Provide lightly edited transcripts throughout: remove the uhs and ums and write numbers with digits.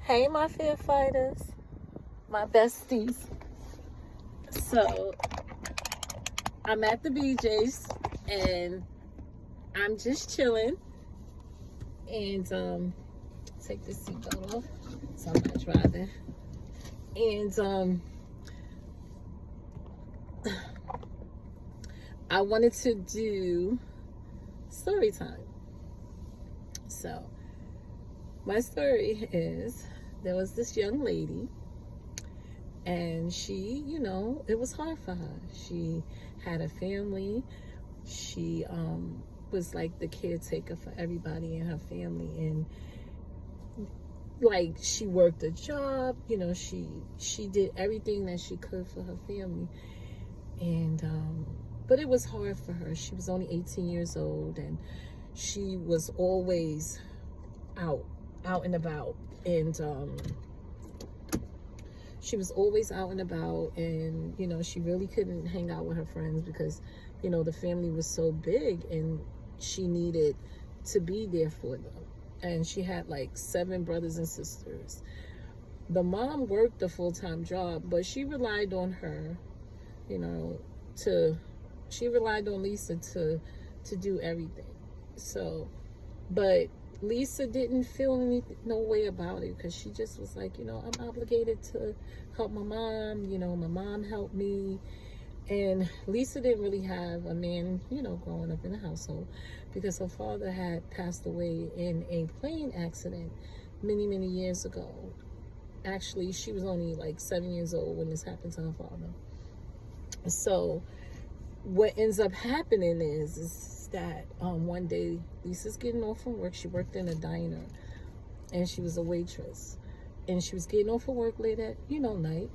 Hey, my fear fighters, my besties. So, I'm at the BJ's and I'm just chilling. And take the seatbelt off, so I'm not driving. And I wanted to do story time. So, my story is there was this young lady, and she, it was hard for her. She had a family. She was like the caretaker for everybody in her family, and like she worked a job. She did everything that she could for her family, and but it was hard for her. She was only 18 years old, and she was always out and about, and she was always out and about, and she really couldn't hang out with her friends because the family was so big, and she needed to be there for them. And she had like 7 brothers and sisters. The mom worked a full-time job, but she relied on her, she relied on Lisa to do everything. So, but Lisa didn't feel no way about it, because she just was like, I'm obligated to help my mom. My mom helped me. And Lisa didn't really have a man, growing up in the household, because her father had passed away in a plane accident many, many years ago. Actually, she was only like 7 years old when this happened to her father. So what ends up happening is that one day Lisa's getting off from work. She worked in a diner, and she was a waitress, and she was getting off of work late at night,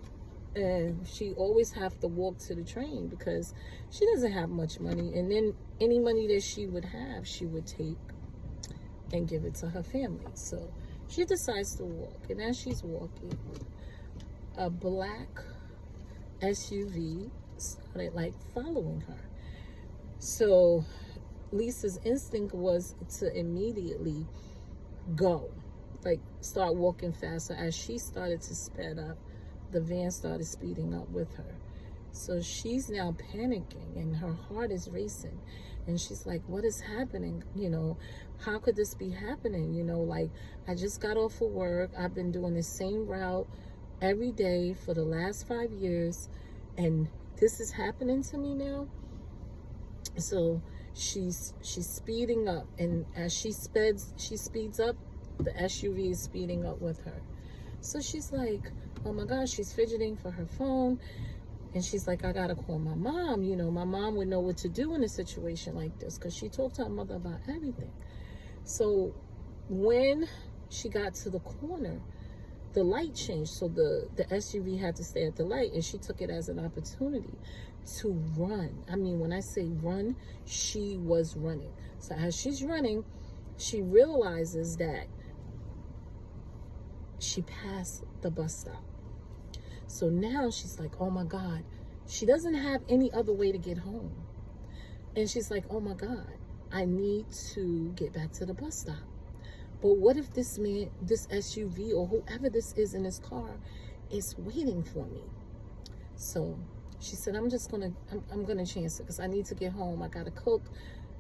and she always have to walk to the train because she doesn't have much money. And then any money that she would have, she would take and give it to her family. So she decides to walk, and as she's walking, a black SUV started like following her. So Lisa's instinct was to immediately go, like start walking faster. As she started to speed up, the van started speeding up with her. So she's now panicking, and her heart is racing, and she's like, what is happening? How could this be happening? Like, I just got off of work. I've been doing the same route every day for the last 5 years, and this is happening to me now. So she's speeding up, and as she speeds up, the SUV is speeding up with her. So she's like, oh my gosh, she's fidgeting for her phone, and she's like, I gotta call my mom. My mom would know what to do in a situation like this, because she talked to her mother about everything. So when she got to the corner, the light changed, so the SUV had to stay at the light, and she took it as an opportunity to run. I mean, when I say run, she was running. So as she's running, she realizes that she passed the bus stop. So now she's like, oh my God, she doesn't have any other way to get home. And she's like, oh my God, I need to get back to the bus stop. But what if this SUV, or whoever this is in his car, is waiting for me? So she said, I'm gonna chance it, because I need to get home. I gotta cook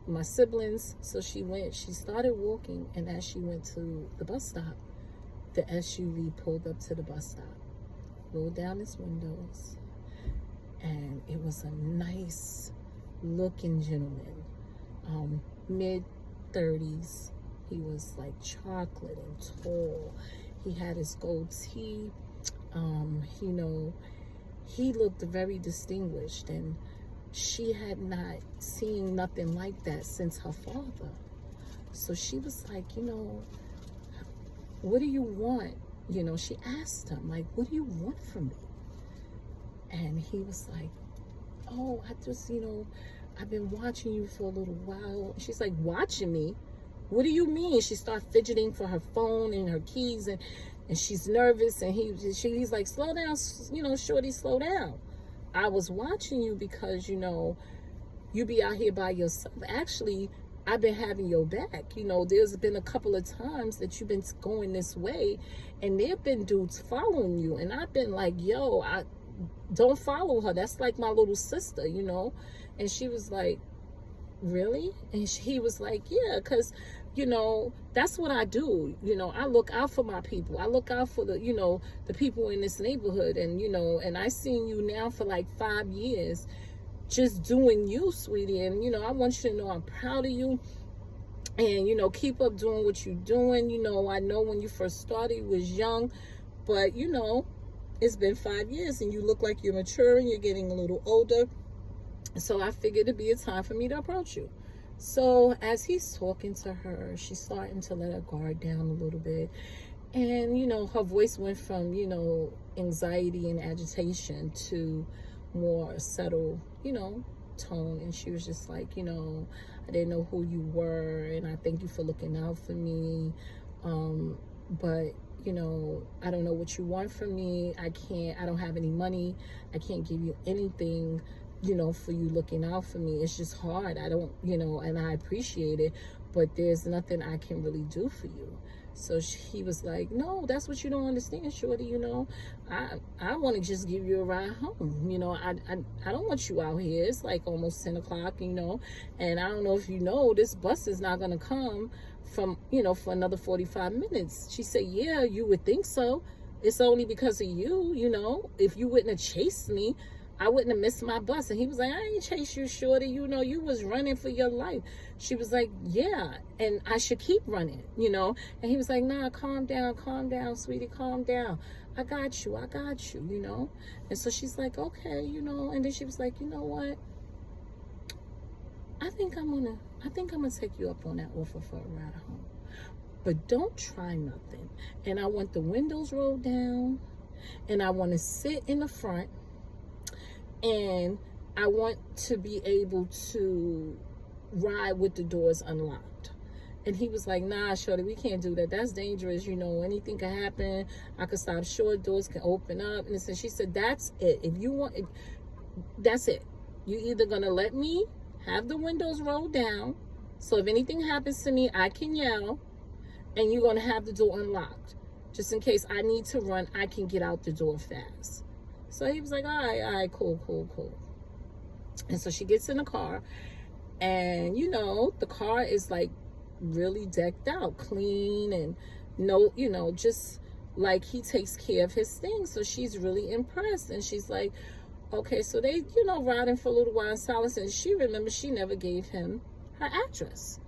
my siblings. So she started walking, and as she went to the bus stop, the SUV pulled up to the bus stop, rolled down its windows, and it was a nice looking gentleman, mid-30s. He was like chocolate and tall. He had his goatee. He looked very distinguished, and she had not seen nothing like that since her father. So she was like, what do you want? She asked him, like, what do you want from me? And he was like, oh, I just, I've been watching you for a little while. She's like, watching me? What do you mean? She started fidgeting for her phone and her keys, and she's nervous, and he's like, slow down, shorty, slow down. I was watching you because, you be out here by yourself. Actually, I've been having your back. You know, there's been a couple of times that you've been going this way, and there have been dudes following you, and I've been like, yo, I don't follow her. That's like my little sister, you know. And she was like, really? And he was like, yeah, because, you know, that's what I do. You know, I look out for my people. I look out for the, you know, the people in this neighborhood. And, you know, and I seen you now for like 5 years just doing you, sweetie. And, you know, I want you to know I'm proud of you. And, you know, keep up doing what you're doing. You know, I know when you first started, you was young, but, you know, it's been 5 years and you look like you're maturing. You're getting a little older. So I figured it'd be a time for me to approach you. So as he's talking to her, she's starting to let her guard down a little bit. And, you know, her voice went from, you know, anxiety and agitation to more subtle, you know, tone. And she was just like, you know, I didn't know who you were, and I thank you for looking out for me. But, you know, I don't know what you want from me. I don't have any money. I can't give you anything, you know, for you looking out for me. It's just hard. I don't, you know, and I appreciate it, but there's nothing I can really do for you. So he was like, no, that's what you don't understand, shorty. You know, I want to just give you a ride home. You know, I don't want you out here. It's like almost 10 o'clock, you know, and I don't know if you know, this bus is not going to come from, you know, for another 45 minutes. She said, yeah, you would think so. It's only because of you, you know. If you wouldn't have chased me, I wouldn't have missed my bus. And he was like, I ain't chase you, shorty. You know, you was running for your life. She was like, yeah, and I should keep running, you know. And he was like, nah, calm down, sweetie, calm down. I got you, you know. And so she's like, okay, you know. And then she was like, you know what? I think I'm gonna take you up on that offer for a ride home. But don't try nothing. And I want the windows rolled down, and I want to sit in the front, and I want to be able to ride with the doors unlocked. And he was like, nah, shorty, we can't do that. That's dangerous. You know, anything can happen. I could stop short, doors can open up. And so she said, that's it. If you want it, that's it. You either gonna let me have the windows rolled down, so if anything happens to me, I can yell, and you're gonna have the door unlocked. Just in case I need to run, I can get out the door fast. So he was like, all right, cool. And so she gets in the car, and, you know, the car is like really decked out, clean, and no, you know, just like he takes care of his things. So she's really impressed, and she's like, okay, so they, you know, riding for a little while in silence, and she remembers she never gave him her address.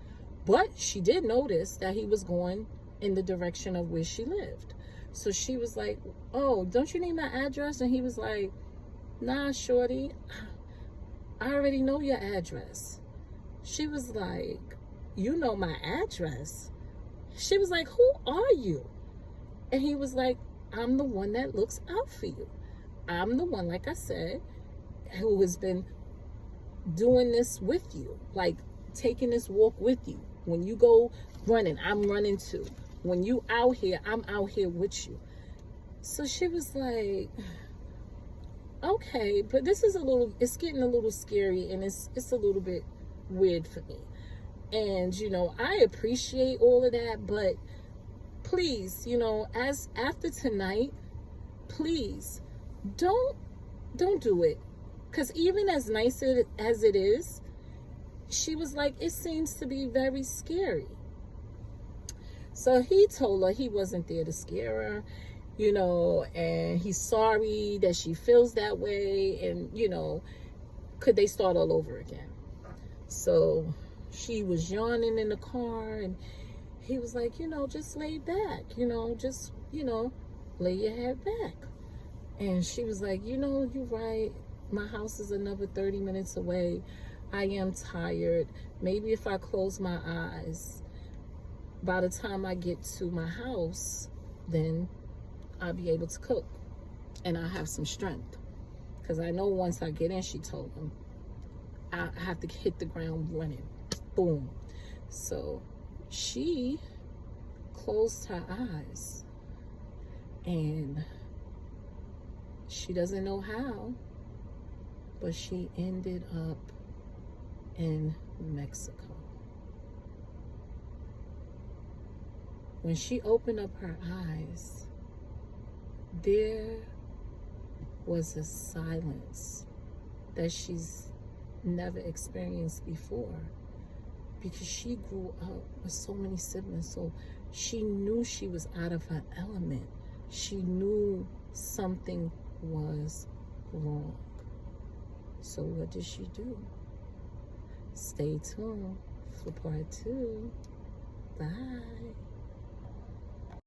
But she did notice that he was going in the direction of where she lived. So she was like, oh, don't you need my address? And he was like, nah, shorty, I already know your address. She was like, you know my address? She was like, who are you? And he was like, I'm the one that looks out for you. I'm the one, like I said, who has been doing this with you, like taking this walk with you. When you go running, I'm running too. When you out here, I'm out here with you. So she was like, okay, but this is it's getting a little scary, and it's a little bit weird for me. And, you know, I appreciate all of that, but please, you know, as after tonight, please don't do it. Because even as nice as it is, she was like, it seems to be very scary. So he told her he wasn't there to scare her, you know, and he's sorry that she feels that way, and, you know, could they start all over again? So she was yawning in the car, and he was like, you know, just lay back, you know, just, you know, lay your head back. And she was like, you know, you're right. My house is another 30 minutes away. I am tired. Maybe if I close my eyes, by the time I get to my house, then I'll be able to cook, and I'll have some strength. Because I know once I get in, she told him, I have to hit the ground running. Boom. So she closed her eyes, and she doesn't know how, but she ended up in Mexico. When she opened up her eyes, there was a silence that she's never experienced before, because she grew up with so many siblings, so she knew she was out of her element. She knew something was wrong. So what did she do? Stay tuned for part 2. Bye.